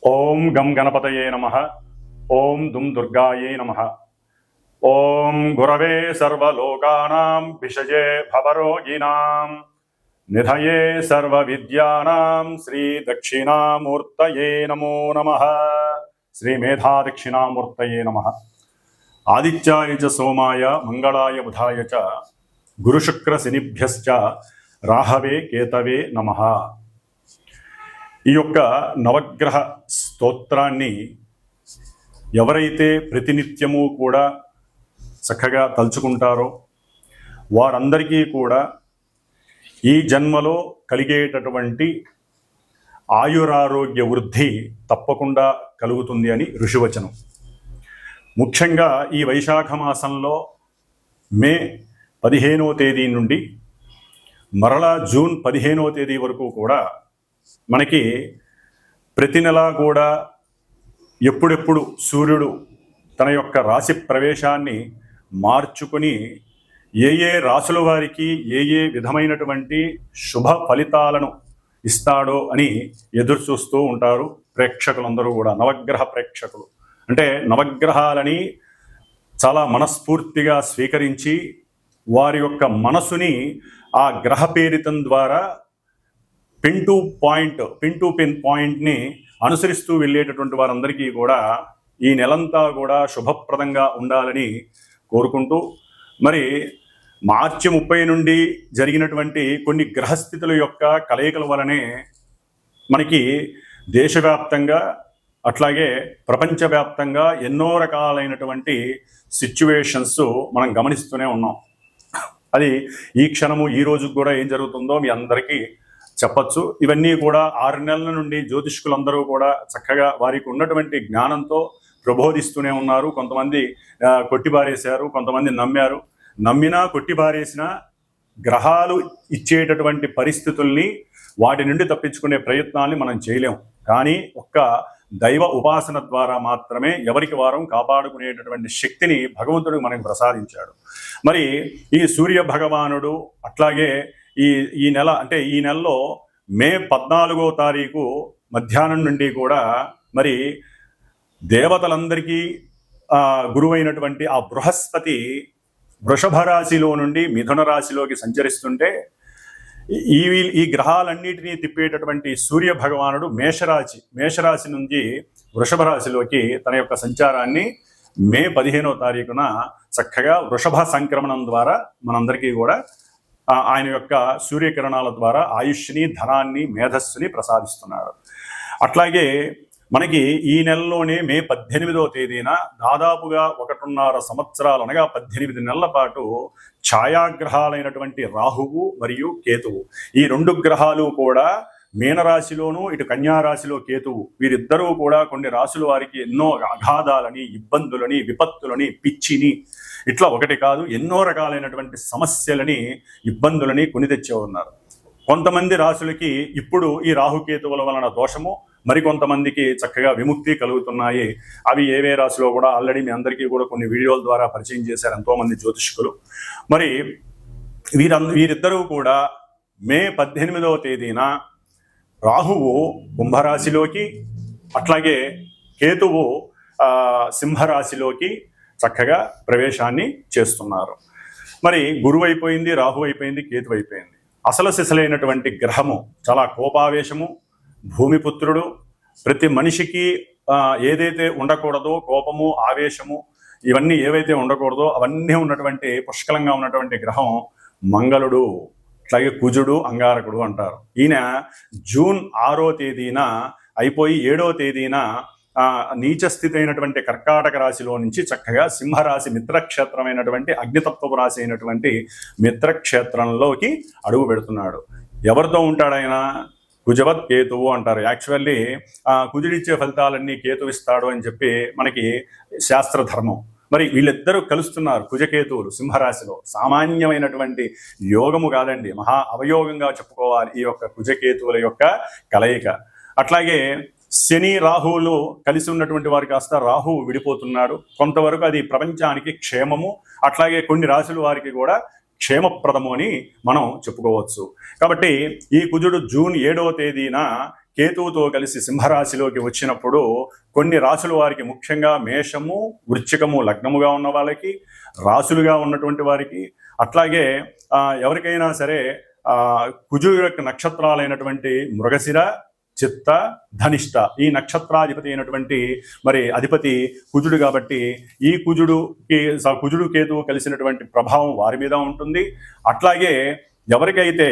ఓం గం గణపతయే నమః. ఓం దుం దుర్గాయే నమః. ఓం గురవే సర్వలోకానాం విషజే భవరోగిణాం నిధయే సర్వవిద్యానాం శ్రీ దక్షిణామూర్తయే నమో నమః. శ్రీ మేధా దక్షిణామూర్తయే నమః. ఆదిత్యాయ చ సోమాయ మంగళాయ బుధాయ చ గురుశుక్ర శనిభ్యశ్చ రాహవే కేతవే నమః. ఈ యొక్క నవగ్రహ స్తోత్రాన్ని ఎవరైతే ప్రతినిత్యము కూడా చక్కగా తలుచుకుంటారో వారందరికీ కూడా ఈ జన్మలో కలిగేటటువంటి ఆయురారోగ్య వృద్ధి తప్పకుండా కలుగుతుంది అని ఋషివచనం. ముఖ్యంగా ఈ వైశాఖ మాసంలో మే 15వ తేదీ నుండి మరలా జూన్ 15వ తేదీ వరకు కూడా మనకి ప్రతి నెల కూడా ఎప్పుడెప్పుడు సూర్యుడు తన యొక్క రాశి ప్రవేశాన్ని మార్చుకుని ఏ ఏ రాశుల వారికి ఏ ఏ విధమైనటువంటి శుభ ఫలితాలను ఇస్తాడో అని ఎదురు చూస్తూ ఉంటారు ప్రేక్షకులందరూ కూడా. నవగ్రహ ప్రేక్షకులు అంటే నవగ్రహాలని చాలా మనస్ఫూర్తిగా స్వీకరించి వారి యొక్క మనసుని ఆ గ్రహ పేరితం ద్వారా పిన్ టు పిన్ పాయింట్ని అనుసరిస్తూ వెళ్ళేటటువంటి వారందరికీ కూడా ఈ నెలంతా కూడా శుభప్రదంగా ఉండాలని కోరుకుంటూ, మరి మార్చి 30 నుండి జరిగినటువంటి కొన్ని గ్రహస్థితుల యొక్క కలయికల వలనే మనకి దేశవ్యాప్తంగా అట్లాగే ప్రపంచవ్యాప్తంగా ఎన్నో రకాలైనటువంటి సిచ్యువేషన్స్ మనం గమనిస్తూనే ఉన్నాం. అది ఈ క్షణము ఈ రోజుకు కూడా ఏం జరుగుతుందో మీ అందరికీ చెప్పచ్చు. ఇవన్నీ కూడా 6 నెలల నుండి జ్యోతిష్కులందరూ కూడా చక్కగా వారికి ఉన్నటువంటి జ్ఞానంతో ప్రబోధిస్తూనే ఉన్నారు. కొంతమంది కొట్టిబారేశారు, కొంతమంది నమ్మారు. నమ్మినా కొట్టిబారేసిన గ్రహాలు ఇచ్చేటటువంటి పరిస్థితుల్ని వాటి నుండి తప్పించుకునే ప్రయత్నాన్ని మనం చేయలేం. కానీ ఒక్క దైవ ఉపాసన ద్వారా మాత్రమే ఎవరికి వారం కాపాడుకునేటటువంటి శక్తిని భగవంతుడు మనకు ప్రసాదించాడు. మరి ఈ సూర్య భగవానుడు అట్లాగే ఈ నెల అంటే ఈ నెలలో మే 14వ తారీఖు మధ్యాహ్నం నుండి కూడా మరి దేవతలందరికీ గురువైనటువంటి ఆ బృహస్పతి వృషభ రాశిలో నుండి మిథున రాశిలోకి సంచరిస్తుంటే ఈ గ్రహాలన్నిటినీ తిప్పేటటువంటి సూర్య భగవానుడు మేషరాశి నుంచి వృషభ రాశిలోకి తన యొక్క సంచారాన్ని మే 15వ తారీఖున చక్కగా వృషభ సంక్రమణం ద్వారా మనందరికీ కూడా ఆయన యొక్క సూర్యకిరణాల ద్వారా ఆయుష్ని, ధనాన్ని, మేధస్సుని ప్రసాదిస్తున్నాడు. అట్లాగే మనకి ఈ నెలలోనే మే 18వ తేదీన దాదాపుగా 1.5 సంవత్సరాలు అనగా 18 నెలల పాటు ఛాయాగ్రహాలైనటువంటి రాహువు మరియు కేతువు, ఈ 2 గ్రహాలు కూడా మీనరాశిలోను ఇటు కన్యారాశిలో కేతువు, వీరిద్దరూ కూడా కొన్ని రాశుల వారికి ఎన్నో అగాధాలని, ఇబ్బందులని, విపత్తులని, పిచ్చిని, ఇట్లా ఒకటి కాదు ఎన్నో రకాలైనటువంటి సమస్యలని, ఇబ్బందులని కొని తెచ్చే ఉన్నారు. కొంతమంది రాశులకి ఇప్పుడు ఈ రాహుకేతువుల వలన దోషము, మరికొంతమందికి చక్కగా విముక్తి కలుగుతున్నాయి. అవి ఏవే రాశిలో కూడా ఆల్రెడీ మీ అందరికీ కూడా కొన్ని వీడియోల ద్వారా పరిచయం చేశారు ఎంతోమంది జ్యోతిష్కులు. మరి వీరిద్దరూ కూడా మే 18వ తేదీన రాహువు కుంభరాశిలోకి అట్లాగే కేతువు సింహరాశిలోకి చక్కగా ప్రవేశాన్ని చేస్తున్నారు. మరి గురువు అయిపోయింది, రాహు అయిపోయింది, కేతు అయిపోయింది. అసలు సిసలైనటువంటి గ్రహము, చాలా కోపావేశము, భూమిపుత్రుడు, ప్రతి మనిషికి ఏదైతే ఉండకూడదో కోపము, ఆవేశము, ఇవన్నీ ఏవైతే ఉండకూడదో అవన్నీ ఉన్నటువంటి పుష్కలంగా ఉన్నటువంటి గ్రహం మంగళుడు, అట్లాగే కుజుడు, అంగారకుడు అంటారు. ఈయన జూన్ 6వ తేదీన అయిపోయి 7వ తేదీన నీచస్థితి అయినటువంటి కర్కాటక రాశిలో నుంచి చక్కగా సింహరాశి మిత్రక్షేత్రమైనటువంటి అగ్నితత్వపు రాశి అయినటువంటి మిత్రక్షేత్రంలోకి అడుగు పెడుతున్నాడు. ఎవరితో ఉంటాడు ఆయన? కుజవత్ కేతువు అంటారు. యాక్చువల్లీ కుజుడిచ్చే ఫలితాలన్నీ కేతు ఇస్తాడు అని చెప్పి మనకి శాస్త్రధర్మం. మరి వీళ్ళిద్దరూ కలుస్తున్నారు, కుజకేతువులు సింహరాశిలో. సామాన్యమైనటువంటి యోగము కాదండి, మహా అవయోగంగా చెప్పుకోవాలి ఈ యొక్క కుజకేతువుల యొక్క కలయిక. అట్లాగే శని రాహువులు కలిసి ఉన్నటువంటి వారు కాస్త రాహువు విడిపోతున్నాడు. కొంతవరకు అది ప్రపంచానికి క్షేమము, అట్లాగే కొన్ని రాశుల వారికి కూడా క్షేమప్రదము అని మనం చెప్పుకోవచ్చు. కాబట్టి ఈ కుజుడు జూన్ 7వ తేదీన కేతువుతో కలిసి సింహరాశిలోకి వచ్చినప్పుడు కొన్ని రాశుల వారికి, ముఖ్యంగా మేషము, వృశ్చికము లగ్నముగా ఉన్న వాళ్ళకి, రాశులుగా ఉన్నటువంటి వారికి, అట్లాగే ఎవరికైనా సరే కుజుడు యొక్క నక్షత్రాలైనటువంటి మృగశిర, చిత్త, ధనిష్ట ఈ నక్షత్రాధిపతి అయినటువంటి మరి అధిపతి కుజుడు కాబట్టి ఈ కుజుడు కేతువు కలిసినటువంటి ప్రభావం వారి మీద ఉంటుంది. అట్లాగే ఎవరికైతే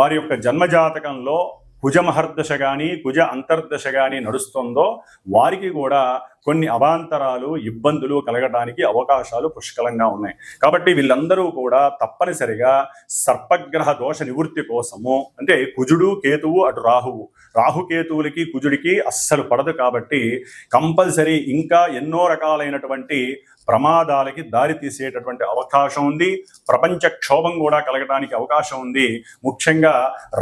వారి యొక్క జన్మజాతకంలో కుజ మహర్దశ కానీ కుజ అంతర్దశ కానీ నడుస్తుందో వారికి కూడా కొన్ని అవాంతరాలు, ఇబ్బందులు కలగడానికి అవకాశాలు పుష్కలంగా ఉన్నాయి. కాబట్టి వీళ్ళందరూ కూడా తప్పనిసరిగా సర్పగ్రహ దోష నివృత్తి కోసము, అంటే కుజుడు కేతువు అటు రాహుకేతువులకి కుజుడికి అస్సలు పడదు కాబట్టి కంపల్సరీ ఇంకా ఎన్నో రకాలైనటువంటి ప్రమాదాలకి దారి తీసేటటువంటి అవకాశం ఉంది. ప్రపంచ క్షోభం కూడా కలగడానికి అవకాశం ఉంది. ముఖ్యంగా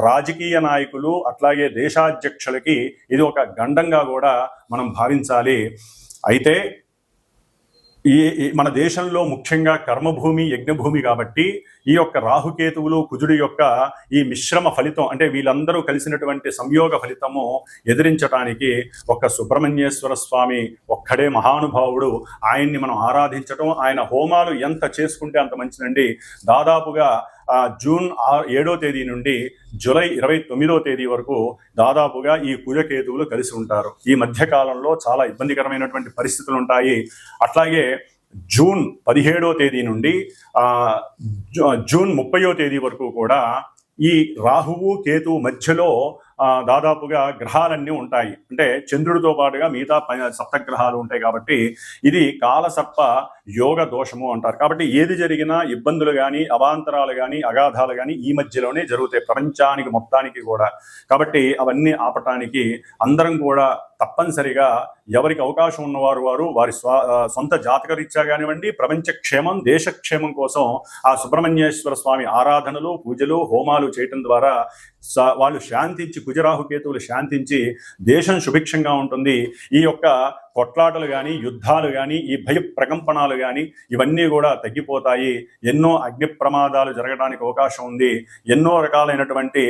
రాజకీయ నాయకులు అట్లాగే దేశాధ్యక్షులకి ఇది ఒక గండంగా కూడా మనం భావించాలి. అయితే మన దేశంలో ముఖ్యంగా కర్మభూమి, యజ్ఞభూమి కాబట్టి ఈ యొక్క రాహుకేతువులు కుజుడి యొక్క ఈ మిశ్రమ ఫలితం, అంటే వీళ్ళందరూ కలిసినటువంటి సంయోగ ఫలితము ఎదిరించడానికి ఒక్క సుబ్రహ్మణ్యేశ్వర స్వామి ఒక్కడే మహానుభావుడు. ఆయన్ని మనం ఆరాధించటం, ఆయన హోమాలు ఎంత చేసుకుంటే అంత మంచిదండి. దాదాపుగా జూన్ 7వ తేదీ నుండి జూలై 29వ తేదీ వరకు దాదాపుగా ఈ కుజకేతువులు కలిసి ఉంటారు. ఈ మధ్యకాలంలో చాలా ఇబ్బందికరమైనటువంటి పరిస్థితులు ఉంటాయి. అట్లాగే జూన్ 17వ తేదీ నుండి జూన్ 30వ తేదీ వరకు కూడా ఈ రాహువు కేతువు మధ్యలో దాదాపుగా గ్రహాలన్నీ ఉంటాయి. అంటే చంద్రుడితో పాటుగా మిగతా సప్తగ్రహాలు ఉంటాయి కాబట్టి ఇది కాలసర్ప యోగ దోషము అంటారు. కాబట్టి ఏది జరిగినా ఇబ్బందులు కానీ, అవాంతరాలు కానీ, అగాధాలు కానీ ఈ మధ్యలోనే జరుగుతాయి ప్రపంచానికి మొత్తానికి కూడా. కాబట్టి అవన్నీ ఆపటానికి అందరం కూడా తప్పనిసరిగా ఎవరికి అవకాశం ఉన్నవారు వారి సొంత జాతకరీత్యా కానివ్వండి, ప్రపంచ క్షేమం, దేశక్షేమం కోసం ఆ సుబ్రహ్మణ్యేశ్వర స్వామి ఆరాధనలు, పూజలు, హోమాలు చేయటం ద్వారా వాళ్ళు శాంతించి, కుజరాహుకేతువులు శాంతించి దేశం సుభిక్షంగా ఉంటుంది. ఈ యొక్క కొట్లాటలు కానీ, యుద్ధాలు కానీ, ఈ భయ ప్రకంపనాలు కానీ ఇవన్నీ కూడా తగ్గిపోతాయి. ఎన్నో అగ్ని ప్రమాదాలు జరగడానికి అవకాశం ఉంది. ఎన్నో రకాలైనటువంటి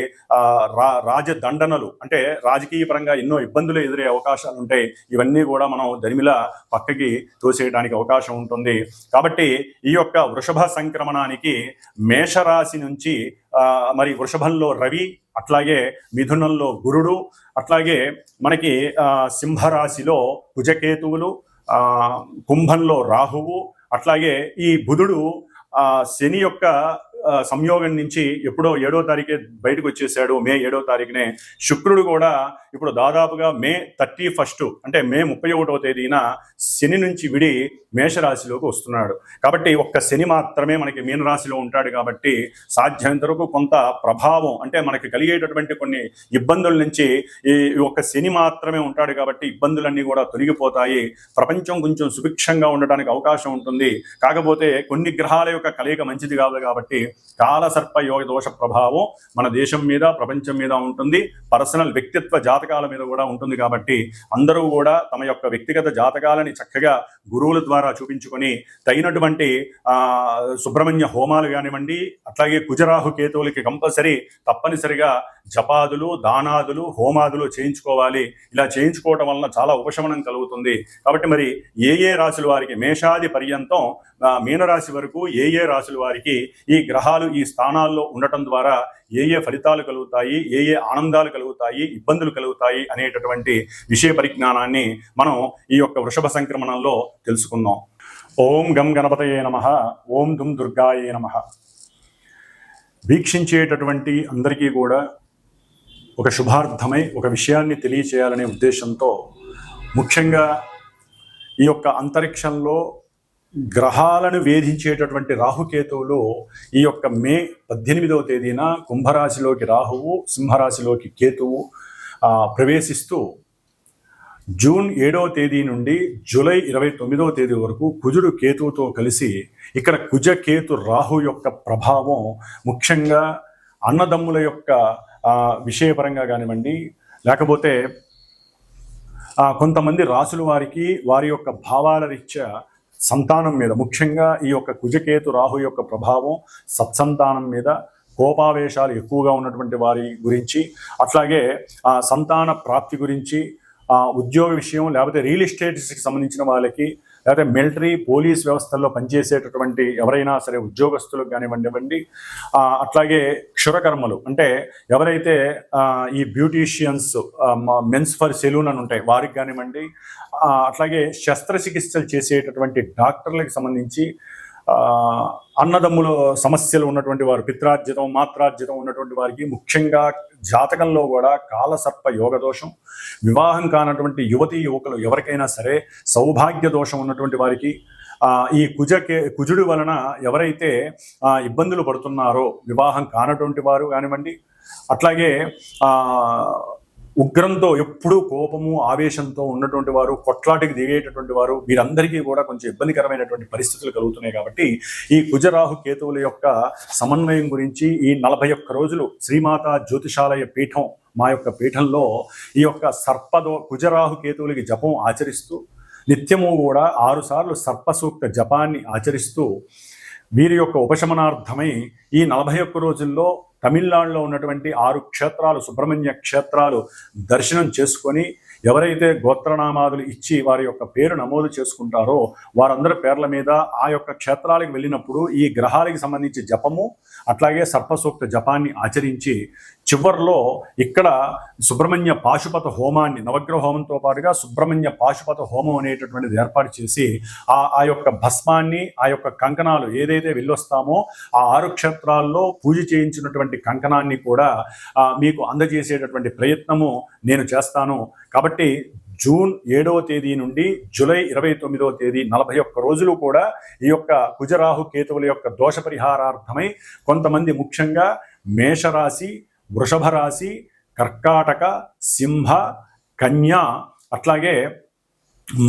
రాజదండనలు, అంటే రాజకీయ పరంగా ఎన్నో ఇబ్బందులు ఎదురే అవకాశాలు ఉంటాయి. ఇవన్నీ కూడా మనం దరిమిలా పక్కకి తోసేయడానికి అవకాశం ఉంటుంది. కాబట్టి ఈ యొక్క వృషభ సంక్రమణానికి మేషరాశి నుంచి మరి వృషభంలో రవి, అట్లాగే మిథునంలో గురుడు, అట్లాగే మనకి సింహరాశిలో కుజకేతువులు, కుంభంలో రాహువు, అట్లాగే ఈ బుధుడు శని యొక్క సంయోగం నుంచి ఎప్పుడో 7వ తారీఖే బయటకు వచ్చేసాడు. మే 7వ తారీఖునే. శుక్రుడు కూడా ఇప్పుడు దాదాపుగా మే 31 అంటే మే 31వ తేదీన శని నుంచి విడి మేషరాశిలోకి వస్తున్నాడు. కాబట్టి ఒక్క శని మాత్రమే మనకి మీనరాశిలో ఉంటాడు. కాబట్టి సాధ్యమైనంత వరకు కొంత ప్రభావం, అంటే మనకి కలిగేటటువంటి కొన్ని ఇబ్బందుల నుంచి ఈ ఒక్క శని మాత్రమే ఉంటాడు. కాబట్టి ఇబ్బందులన్నీ కూడా తొలగిపోతాయి. ప్రపంచం కొంచెం సుభిక్షంగా ఉండడానికి అవకాశం ఉంటుంది. కాకపోతే కొన్ని గ్రహాల యొక్క కలయిక మంచిది కాదు కాబట్టి కాలసర్ప యోగ దోష ప్రభావం మన దేశం మీద, ప్రపంచం మీద ఉంటుంది. పర్సనల్ వ్యక్తిత్వ జాతకాల మీద కూడా ఉంటుంది. కాబట్టి అందరూ కూడా తమ యొక్క వ్యక్తిగత జాతకాలని చక్కగా గురువుల ద్వారా చూపించుకొని తగినటువంటి సుబ్రహ్మణ్య హోమాలు కానివ్వండి, అట్లాగే కుజరాహు కేతువులకి కంపల్సరీ తప్పనిసరిగా జపాదులు, దానాదులు, హోమాదులు చేయించుకోవాలి. ఇలా చేయించుకోవటం వలన చాలా ఉపశమనం కలుగుతుంది. కాబట్టి మరి ఏ రాశుల వారికి, మేషాది పర్యంతం మీనరాశి వరకు ఏ రాశుల వారికి ఈ గ్రహాలు ఈ స్థానాల్లో ఉండటం ద్వారా ఏ ఫలితాలు కలుగుతాయి, ఏ ఆనందాలు కలుగుతాయి, ఇబ్బందులు కలుగుతాయి అనేటటువంటి విషయ పరిజ్ఞానాన్ని మనం ఈ యొక్క వృషభ సంక్రమణంలో తెలుసుకుందాం. ఓం గం గణపతయే నమః. ఓం దుం దుర్గాయే నమః. వీక్షించేటటువంటి అందరికీ కూడా ఒక శుభార్థమై ఒక విషయాన్ని తెలియచేయాలనే ఉద్దేశంతో ముఖ్యంగా ఈ యొక్క అంతరిక్షంలో గ్రహాలను వేధించేటటువంటి రాహుకేతువులు ఈ యొక్క మే 18వ తేదీన కుంభరాశిలోకి రాహువు, సింహరాశిలోకి కేతువు ప్రవేశిస్తూ జూన్ 7వ తేదీ నుండి జూలై 29వ తేదీ వరకు కుజుడు కేతువుతో కలిసి ఇక్కడ కుజకేతు రాహు యొక్క ప్రభావం ముఖ్యంగా అన్నదమ్ముల యొక్క విషయపరంగా కానివ్వండి, లేకపోతే కొంతమంది రాసుల వారికి వారి యొక్క భావాల రీత్యా సంతానం మీద, ముఖ్యంగా ఈ యొక్క కుజకేతు రాహు యొక్క ప్రభావం సత్సంతానం మీద, కోపావేశాలు ఎక్కువగా ఉన్నటువంటి వారి గురించి, అట్లాగే సంతాన ప్రాప్తి గురించి, ఉద్యోగ విషయం, లేకపోతే రియల్ ఎస్టేట్స్కి సంబంధించిన వాళ్ళకి, లేకపోతే మిలిటరీ పోలీస్ వ్యవస్థల్లో పనిచేసేటటువంటి ఎవరైనా సరే ఉద్యోగస్తులకు కానివ్వండి, అట్లాగే క్షురకర్మలు అంటే ఎవరైతే ఈ బ్యూటీషియన్స్, మెన్స్ ఫర్ సెలూన్ అని ఉంటాయి వారికి కానివ్వండి, అట్లాగే శస్త్రచికిత్సలు చేసేటటువంటి డాక్టర్లకు సంబంధించి, అన్నదమ్ముల సమస్యలు ఉన్నటువంటి వారు, పిత్రార్జితం మాత్రార్జితం ఉన్నటువంటి వారికి, ముఖ్యంగా జాతకంలో కూడా కాలసర్ప యోగ దోషం, వివాహం కానటువంటి యువతీ యువకులు ఎవరికైనా సరే సౌభాగ్య దోషం ఉన్నటువంటి వారికి, ఈ కుజుడి వలన ఎవరైతే ఇబ్బందులు పడుతున్నారో వివాహం కానటువంటి వారు కానివ్వండి, అట్లాగే ఉగ్రంతో ఎప్పుడూ కోపము ఆవేశంతో ఉన్నటువంటి వారు, కొట్లాటికి దిగేటటువంటి వారు, వీరందరికీ కూడా కొంచెం ఇబ్బందికరమైనటువంటి పరిస్థితులు కలుగుతున్నాయి. కాబట్టి ఈ కుజరాహు కేతువుల యొక్క సమన్వయం గురించి ఈ 41 రోజులు శ్రీమాత జ్యోతిషాలయ పీఠం, మా యొక్క పీఠంలో ఈ యొక్క కుజరాహు కేతువులకి జపం ఆచరిస్తూ, నిత్యము కూడా 6 సార్లు సర్పసూక్త జపాన్ని ఆచరిస్తూ వీరి యొక్క ఉపశమనార్థమై ఈ 41 రోజుల్లో తమిళనాడులో ఉన్నటువంటి 6 క్షేత్రాలు, సుబ్రహ్మణ్య క్షేత్రాలు దర్శనం చేసుకొని, ఎవరైతే గోత్రనామాదులు ఇచ్చి వారి యొక్క పేరు నమోదు చేసుకుంటారో వారందరి పేర్ల మీద ఆ యొక్క క్షేత్రాలకు వెళ్ళినప్పుడు ఈ గ్రహాలకు సంబంధించి జపము, అట్లాగే సర్పసూక్త జపాన్ని ఆచరించి చివర్లో ఇక్కడ సుబ్రహ్మణ్య పాశుపత హోమాన్ని, నవగ్రహ హోమంతో పాటుగా సుబ్రహ్మణ్య పాశుపత హోమం అనేటటువంటిది ఏర్పాటు చేసి ఆ యొక్క భస్మాన్ని, ఆ యొక్క కంకణాలు ఏదైతే వెళ్ళొస్తామో ఆ 6 క్షేత్రాల్లో పూజ చేయించినటువంటి కంకణాన్ని కూడా మీకు అందజేసేటటువంటి ప్రయత్నము నేను చేస్తాను. కాబట్టి జూన్ 7వ తేదీ నుండి జూలై 29వ తేదీ 41 రోజులు కూడా ఈ యొక్క కుజరాహు కేతువుల యొక్క దోష పరిహారార్థమై కొంతమంది ముఖ్యంగా మేషరాశి, వృషభ రాశి, కర్కాటక, సింహ, కన్య, అట్లాగే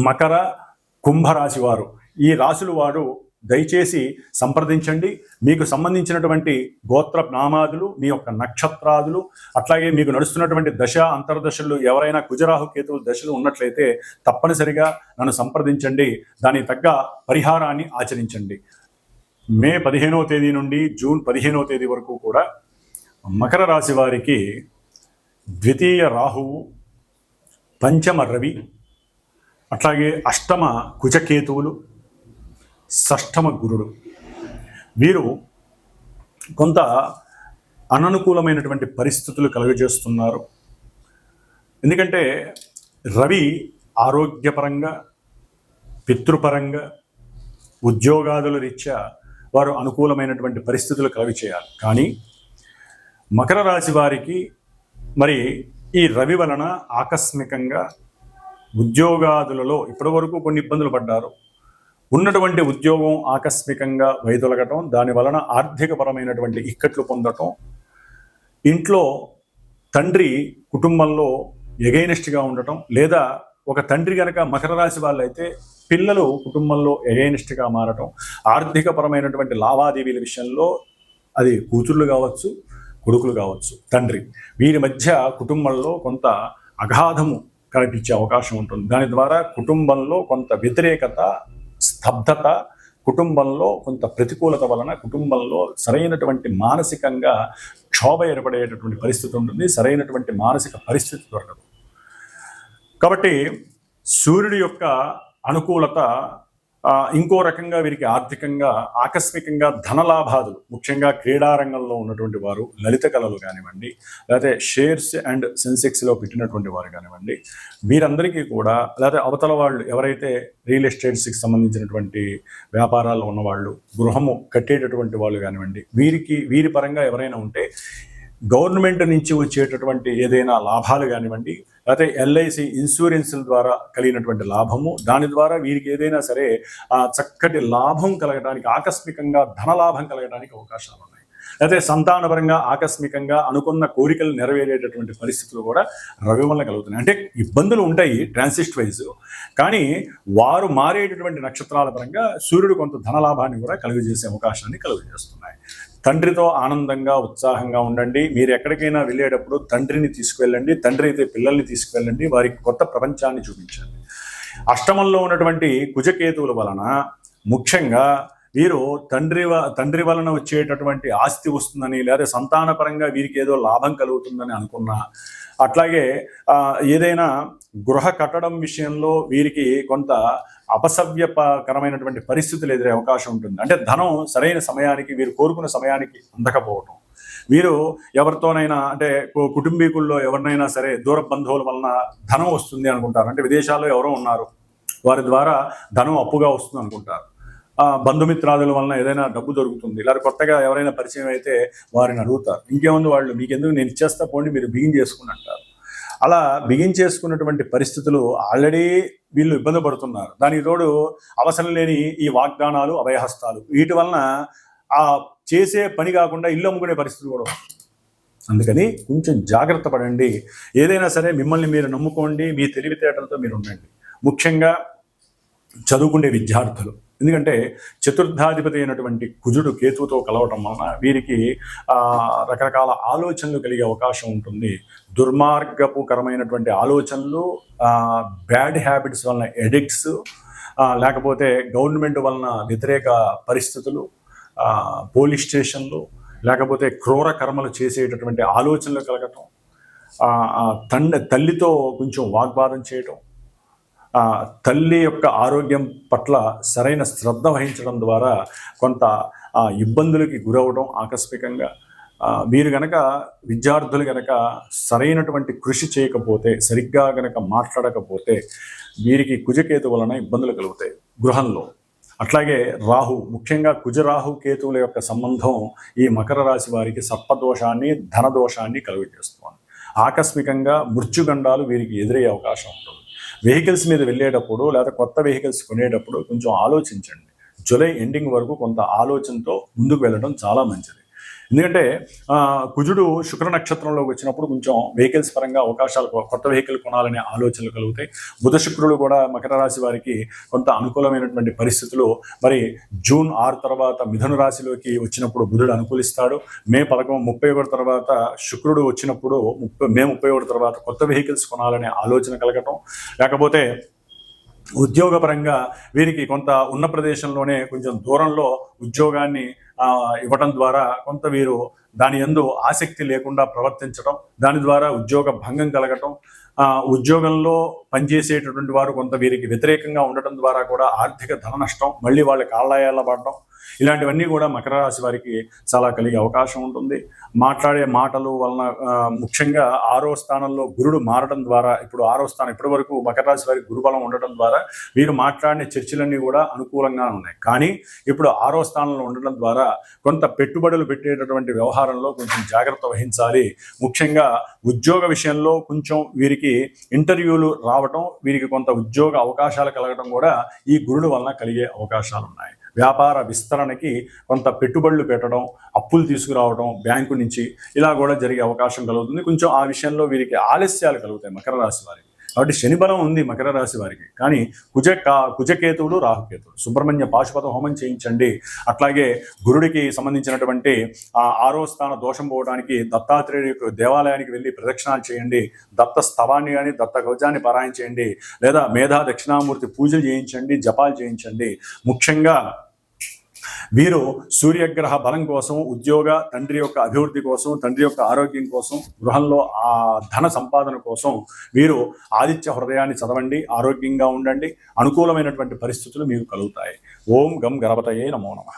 మకర, కుంభరాశి వారు, ఈ రాశుల వారు దయచేసి సంప్రదించండి. మీకు సంబంధించినటువంటి గోత్ర నామాదులు, మీ యొక్క నక్షత్రాదులు, అట్లాగే మీకు నడుస్తున్నటువంటి దశ అంతర్దశలు ఎవరైనా కుజరాహు కేతువుల దశలు ఉన్నట్లయితే తప్పనిసరిగా నన్ను సంప్రదించండి. దానికి తగ్గ పరిహారాన్ని ఆచరించండి. మే 15వ తేదీ నుండి జూన్ 15వ తేదీ వరకు కూడా మకర రాశి వారికి ద్వితీయ రాహువు, పంచమ రవి, అట్లాగే అష్టమ కుజకేతువులు, షష్ఠమ గురుడు, వీరు కొంత అననుకూలమైనటువంటి పరిస్థితులు కలుగజేస్తున్నారు. ఎందుకంటే రవి ఆరోగ్యపరంగా, పితృపరంగా, ఉద్యోగాదుల రీత్యా వారు అనుకూలమైనటువంటి పరిస్థితులు కలుగచేయాలి. కానీ మకర రాశి వారికి మరి ఈ రవి వలన ఆకస్మికంగా ఉద్యోగాదులలో ఇప్పటి వరకు కొన్ని ఇబ్బందులు పడ్డారు. ఉన్నటువంటి ఉద్యోగం ఆకస్మికంగా వైదొలగటం, దాని వలన ఆర్థికపరమైనటువంటి ఇక్కట్లు పొందటం, ఇంట్లో తండ్రి కుటుంబంలో ఎగైనెస్ట్గా ఉండటం, లేదా ఒక తండ్రి కనుక మకర రాశి వాళ్ళైతే పిల్లలు కుటుంబంలో ఎగైనెస్ట్గా మారటం, ఆర్థికపరమైనటువంటి లావాదేవీల విషయంలో అది కూతుర్లు కావచ్చు, కొడుకులు కావచ్చు, తండ్రి, వీరి మధ్య కుటుంబంలో కొంత అగాధము కనిపించే అవకాశం ఉంటుంది. దాని ద్వారా కుటుంబంలో కొంత వ్యతిరేకత, స్తబ్దత, కుటుంబంలో కొంత ప్రతికూలత వలన కుటుంబంలో సరైనటువంటి మానసికంగా క్షోభ ఏర్పడేటటువంటి పరిస్థితి ఉంటుంది. సరైనటువంటి మానసిక పరిస్థితి దొరకదు. కాబట్టి సూర్యుడి యొక్క అనుకూలత ఇంకో రకంగా వీరికి ఆర్థికంగా ఆకస్మికంగా ధనలాభాదులు, ముఖ్యంగా క్రీడారంగంలో ఉన్నటువంటి వారు, లలిత కళలు కానివ్వండి, లేకపోతే షేర్స్ అండ్ సెన్సెక్స్లో పెట్టినటువంటి వారు కానివ్వండి, వీరందరికీ కూడా, లేకపోతే అవతల వాళ్ళు ఎవరైతే రియల్ ఎస్టేట్స్కి సంబంధించినటువంటి వ్యాపారాల్లో ఉన్నవాళ్ళు, గృహము కట్టేటటువంటి వాళ్ళు కానివ్వండి, వీరి పరంగా ఎవరైనా ఉంటే గవర్నమెంట్ నుంచి వచ్చేటటువంటి ఏదైనా లాభాలు కానివ్వండి, లేకపోతే ఎల్ఐసి ఇన్సూరెన్స్ల ద్వారా కలిగినటువంటి లాభము, దాని ద్వారా వీరికి ఏదైనా సరే చక్కటి లాభం కలగడానికి, ఆకస్మికంగా ధనలాభం కలగడానికి అవకాశాలు ఉన్నాయి. లేకపోతే సంతానపరంగా ఆకస్మికంగా అనుకున్న కోరికలు నెరవేరేటటువంటి పరిస్థితులు కూడా రవి వల్ల కలుగుతున్నాయి. అంటే ఇబ్బందులు ఉంటాయి ట్రాన్సిస్ట్ వైజ్, కానీ వారు మారేటటువంటి నక్షత్రాల పరంగా సూర్యుడు కొంత ధనలాభాన్ని కూడా కలుగజేసే అవకాశాన్ని కలుగజేస్తున్నాయి. తండ్రితో ఆనందంగా, ఉత్సాహంగా ఉండండి. మీరు ఎక్కడికైనా వెళ్ళేటప్పుడు తండ్రిని తీసుకువెళ్ళండి, తండ్రి అయితే పిల్లల్ని తీసుకువెళ్ళండి, వారికి కొత్త ప్రపంచాన్ని చూపించండి. అష్టమంలో ఉన్నటువంటి కుజకేతువుల వలన ముఖ్యంగా వీరు తండ్రి వలన వచ్చేటటువంటి ఆస్తి వస్తుందని, లేదా సంతానపరంగా వీరికి ఏదో లాభం కలుగుతుందని అనుకున్నా, అట్లాగే ఏదైనా గృహ కట్టడం విషయంలో వీరికి కొంత అపసవ్యకరమైనటువంటి పరిస్థితులు ఎదురే అవకాశం ఉంటుంది. అంటే ధనం సరైన సమయానికి, వీరు కోరుకున్న సమయానికి అందకపోవటం, వీరు ఎవరితోనైనా అంటే కుటుంబీకుల్లో ఎవరినైనా సరే దూర బంధువుల వలన ధనం వస్తుంది అనుకుంటారు. అంటే విదేశాల్లో ఎవరో ఉన్నారు, వారి ద్వారా ధనం అప్పుగా వస్తుంది అనుకుంటారు. బంధుమిత్రాదుల వలన ఏదైనా డబ్బు దొరుకుతుంది, లేదా కొత్తగా ఎవరైనా పరిచయం అయితే వారిని అడుగుతారు. ఇంకేముంది, వాళ్ళు మీకెందుకు, నేను ఇచ్చేస్తా పోండి, మీరు బిగిన్ చేసుకుని అంటారు. అలా బిగిన్ చేసుకున్నటువంటి పరిస్థితులు ఆల్రెడీ వీళ్ళు ఇబ్బంది పడుతున్నారు. దానికి తోడు అవసరం లేని ఈ వాగ్దానాలు, అభయహస్తాలు, వీటి వలన ఆ చేసే పని కాకుండా ఇల్లు అమ్ముకునే పరిస్థితి కూడా. అందుకని కొంచెం జాగ్రత్త పడండి. ఏదైనా సరే మిమ్మల్ని మీరు నమ్ముకోండి, మీ తెలివితేటలతో మీరు ఉండండి. ముఖ్యంగా చదువుకునే విద్యార్థులు, ఎందుకంటే చతుర్థాధిపతి అయినటువంటి కుజుడు కేతువుతో కలవటం వలన వీరికి రకరకాల ఆలోచనలు కలిగే అవకాశం ఉంటుంది. దుర్మార్గపుకరమైనటువంటి ఆలోచనలు, బ్యాడ్ హ్యాబిట్స్ వలన ఎడిక్ట్స్, లేకపోతే గవర్నమెంట్ వలన వ్యతిరేక పరిస్థితులు, పోలీస్ స్టేషన్లు, లేకపోతే క్రూర కర్మలు చేసేటటువంటి ఆలోచనలు కలగటం, తల్లితో కొంచెం వాగ్వాదం చేయటం, తల్లి యొక్క ఆరోగ్యం పట్ల సరైన శ్రద్ధ వహించడం ద్వారా కొంత ఇబ్బందులకి గురవడం ఆకస్మికంగా. వీరు గనక, విద్యార్థులు గనక సరైనటువంటి కృషి చేయకపోతే, సరిగ్గా గనక మాట్లాడకపోతే వీరికి కుజకేతు వలన ఇబ్బందులు కలుగుతాయి గృహంలో. అట్లాగే రాహు, ముఖ్యంగా కుజరాహు కేతువుల యొక్క సంబంధం ఈ మకర రాశి వారికి సర్పదోషాన్ని, ధనదోషాన్ని కలుగజేస్తుంది. ఆకస్మికంగా మృత్యుగండాలు వీరికి ఎదురయ్యే అవకాశం ఉంటుంది. వెహికల్స్ మీద వెళ్ళేటప్పుడు, లేదా కొత్త వెహికల్స్ కొనేటప్పుడు కొంచెం ఆలోచించండి. జూలై ఎండింగ్ వరకు కొంత ఆలోచనతో ముందుకు వెళ్ళడం చాలా మంచిది. ఎందుకంటే కుజుడు శుక్ర నక్షత్రంలోకి వచ్చినప్పుడు కొంచెం వెహికల్స్ పరంగా అవకాశాలు, కొత్త వెహికల్ కొనాలనే ఆలోచనలు కలుగుతాయి. బుధ శుక్రుడు కూడా మకర రాశి వారికి కొంత అనుకూలమైనటువంటి పరిస్థితులు. మరి జూన్ 6 తర్వాత మిథున రాశిలోకి వచ్చినప్పుడు బుధుడు అనుకూలిస్తాడు. మే 31 తర్వాత శుక్రుడు వచ్చినప్పుడు మే 31 తర్వాత కొత్త వెహికల్స్ కొనాలనే ఆలోచన కలగటం, లేకపోతే ఉద్యోగపరంగా వీరికి కొంత ఉన్న ప్రదేశంలోనే కొంచెం దూరంలో ఉద్యోగాన్ని ఇవ్వటం ద్వారా కొంత వీరు దాని యందు ఆసక్తి లేకుండా ప్రవర్తించడం, దాని ద్వారా ఉద్యోగ భంగం కలగటం, ఉద్యోగంలో పనిచేసేటటువంటి వారు కొంత వీరికి వ్యతిరేకంగా ఉండటం ద్వారా కూడా ఆర్థిక ధన నష్టం, మళ్ళీ వాళ్ళ కాళ్ళాయాల పడడం, ఇలాంటివన్నీ కూడా మకర రాశి వారికి చాలా కలిగే అవకాశం ఉంటుంది. మాట్లాడే మాటలు వలన, ముఖ్యంగా 6వ స్థానంలో గురుడు మారడం ద్వారా, ఇప్పుడు 6వ స్థానం ఇప్పటి వరకు మకర రాశి వారికి గురుబలం ఉండటం ద్వారా వీరు మాట్లాడిన చర్చలన్నీ కూడా అనుకూలంగా ఉన్నాయి. కానీ ఇప్పుడు 6వ స్థానంలో ఉండటం ద్వారా కొంత పెట్టుబడులు పెట్టేటటువంటి వ్యవహారంలో కొంచెం జాగ్రత్త వహించాలి. ముఖ్యంగా ఉద్యోగ విషయంలో కొంచెం వీరికి ఇంటర్వ్యూలు రావటం, వీరికి కొంత ఉద్యోగ అవకాశాలు కలగడం కూడా ఈ గురుడు వలన కలిగే అవకాశాలు ఉన్నాయి. వ్యాపార విస్తరణకి కొంత పెట్టుబడులు పెట్టడం, అప్పులు తీసుకురావడం బ్యాంకు నుంచి, ఇలా కూడా జరిగే అవకాశం కలుగుతుంది. కొంచెం ఆ విషయంలో వీరికి ఆలస్యాలు కలుగుతాయి మకర రాశి వారికి. కాబట్టి శని బలం ఉంది మకర రాశి వారికి, కానీ కుజకేతువులు, రాహుకేతువులు, సుబ్రహ్మణ్య పాశుపత హోమం చేయించండి. అట్లాగే గురుడికి సంబంధించినటువంటి 6వ స్థాన దోషం పోవడానికి దత్తాత్రేయుడి దేవాలయానికి వెళ్ళి ప్రదక్షిణాలు చేయండి. దత్త స్థవాన్ని కానీ దత్త కవచాన్ని పారాయణ చేయండి, లేదా మేధా దక్షిణామూర్తి పూజలు చేయించండి, జపాలు చేయించండి. ముఖ్యంగా వీరు సూర్యగ్రహ బలం కోసం, ఉద్యోగ, తండ్రి యొక్క అభివృద్ధి కోసం, తండ్రి యొక్క ఆరోగ్యం కోసం, గృహంలో ఆ ధన సంపాదన కోసం వీరు ఆదిత్య హృదయాన్ని చదవండి. ఆరోగ్యంగా ఉండండి. అనుకూలమైనటువంటి పరిస్థితులు మీకు కలుగుతాయి. ఓం గం గణపతయే నమో నమః.